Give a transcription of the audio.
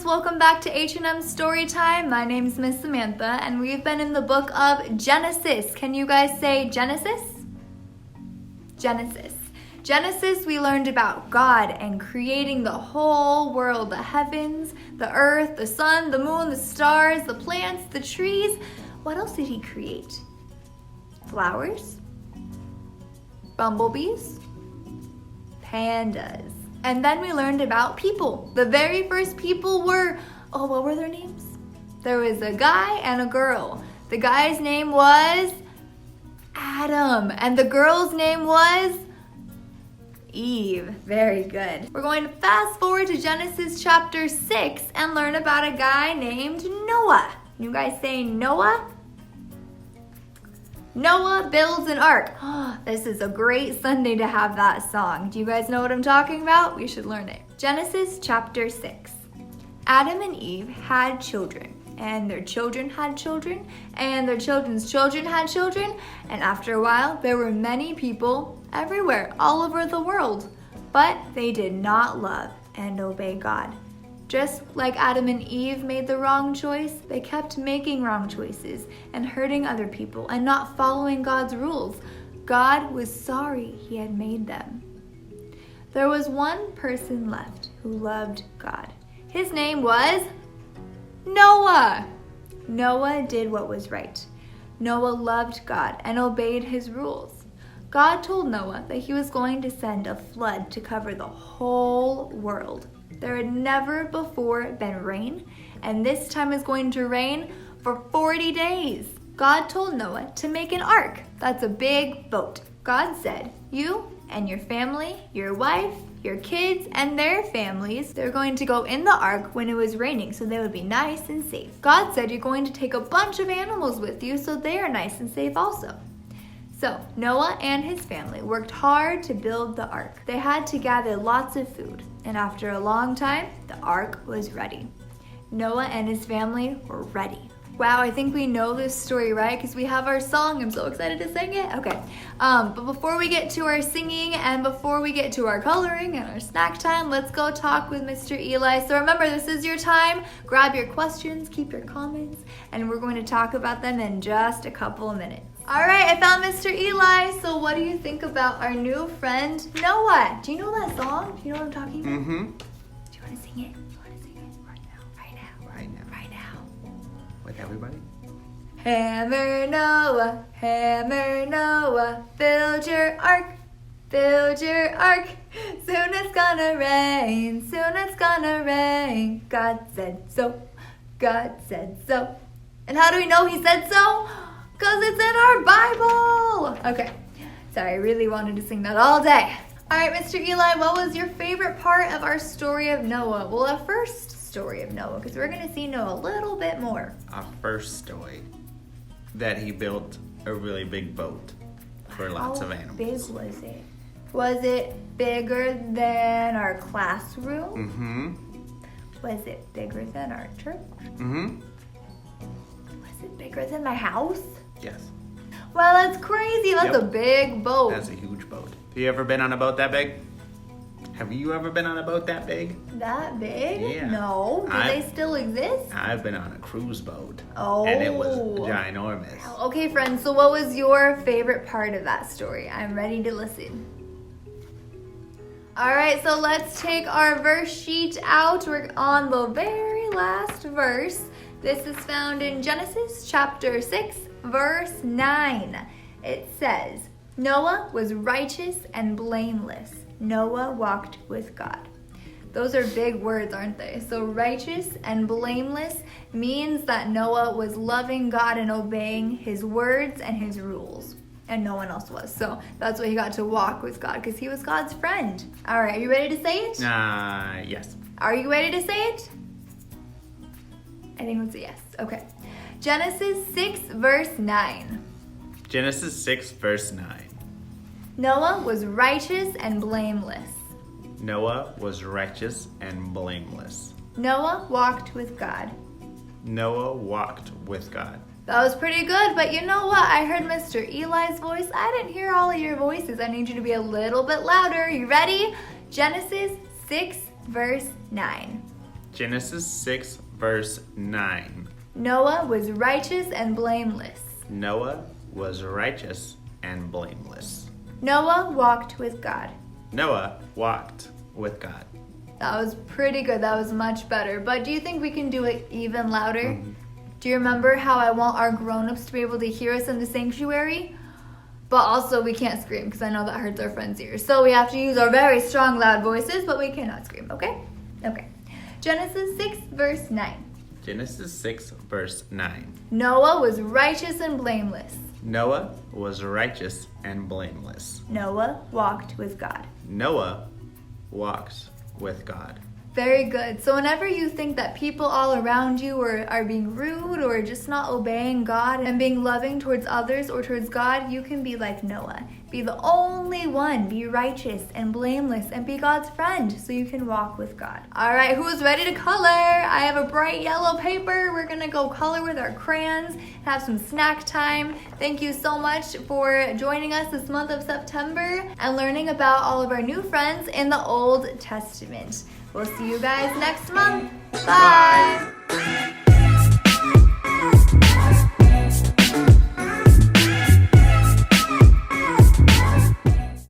Welcome back to HNM Storytime. My name is Miss Samantha, and we've been in the book of Genesis. Can you guys say Genesis? Genesis. Genesis, we learned about God and creating the whole world, the heavens, the earth, the sun, the moon, the stars, the plants, the trees. What else did he create? Flowers? Bumblebees? Pandas. And then we learned about people. The very first people were, what were their names? There was a guy and a girl. The guy's name was Adam, and the girl's name was Eve. Very good. We're going to fast forward to Genesis chapter 6 and learn about a guy named Noah. You guys say Noah? Noah builds an ark. This is a great Sunday to have that song. Do you guys know what I'm talking about? We should learn it. Genesis chapter 6. Adam and Eve had children, and their children had children, and their children's children had children, and after a while, there were many people everywhere, all over the world. But they did not love and obey God. Just like Adam and Eve made the wrong choice, they kept making wrong choices and hurting other people and not following God's rules. God was sorry he had made them. There was one person left who loved God. His name was Noah. Noah did what was right. Noah loved God and obeyed his rules. God told Noah that he was going to send a flood to cover the whole world. There had never before been rain, and this time is going to rain for 40 days. God told Noah to make an ark. That's a big boat. God said, you and your family, your wife, your kids, and their families, they're going to go in the ark when it was raining so they would be nice and safe. God said you're going to take a bunch of animals with you so they are nice and safe also. So Noah and his family worked hard to build the ark. They had to gather lots of food, and after a long time, the ark was ready. Noah and his family were ready. Wow, I think we know this story, right? Because we have our song. I'm so excited to sing it. Okay, but before we get to our singing and before we get to our coloring and our snack time, let's go talk with Mr. Eli. So remember, this is your time. Grab your questions, keep your comments, and we're going to talk about them in just a couple of minutes. All right, I found Mr. Eli. So what do you think about our new friend, Noah? Do you know that song? Do you know what I'm talking about? Mm-hmm. Do you want to sing it? You want to sing it right now? Right now. Right now. With everybody? Hammer Noah, build your ark, build your ark. Soon it's gonna rain, soon it's gonna rain. God said so, God said so. And how do we know he said so? Because it's in our Bible. Okay, sorry, I really wanted to sing that all day. All right, Mr. Eli, what was your favorite part of our story of Noah? Well, the first story of Noah, because we're going to see Noah a little bit more. Our first story, that he built a really big boat for lots of animals. How big was it? Was it bigger than our classroom? Mm-hmm. Was it bigger than our church? Mm-hmm. Was it bigger than my house? Yes. Well, that's crazy. That's a big boat. That's a huge boat. Have you ever been on a boat that big? Have you ever been on a boat that big? That big? Yeah. No. Do they still exist? I've been on a cruise boat. Oh. And it was ginormous. Okay, friends. So what was your favorite part of that story? I'm ready to listen. All right, so let's take our verse sheet out. We're on the very last verse. This is found in Genesis chapter 6, verse 9. It says, Noah was righteous and blameless. Noah walked with God. Those are big words, aren't they? So righteous and blameless means that Noah was loving God and obeying his words and his rules. And no one else was. So that's why he got to walk with God, because he was God's friend. All right, are you ready to say it? Yes. Are you ready to say it? I think it's a yes. Okay. Genesis 6, verse 9. Genesis 6, verse 9. Noah was righteous and blameless. Noah was righteous and blameless. Noah walked with God. Noah walked with God. That was pretty good, but you know what? I heard Mr. Eli's voice. I didn't hear all of your voices. I need you to be a little bit louder. You ready? Genesis 6, verse 9. Genesis 6, verse 9. Noah was righteous and blameless. Noah was righteous and blameless. Noah walked with God. Noah walked with God. That was pretty good. That was much better. But do you think we can do it even louder? Do you remember how I want our grown-ups to be able to hear us in the sanctuary? But also we can't scream because I know that hurts our friends' ears. So we have to use our very strong, loud voices, but we cannot scream, okay? Okay. Genesis 6, verse 9. Genesis 6, verse 9. Noah was righteous and blameless. Noah was righteous and blameless. Noah walked with God. Noah walked with God. Very good. So whenever you think that people all around you are being rude or just not obeying God and being loving towards others or towards God, you can be like Noah. Be the only one. Be righteous and blameless and be God's friend so you can walk with God. All right, who's ready to color? I have a bright yellow paper. We're going to go color with our crayons, have some snack time. Thank you so much for joining us this month of September and learning about all of our new friends in the Old Testament. We'll see you guys next month. Bye.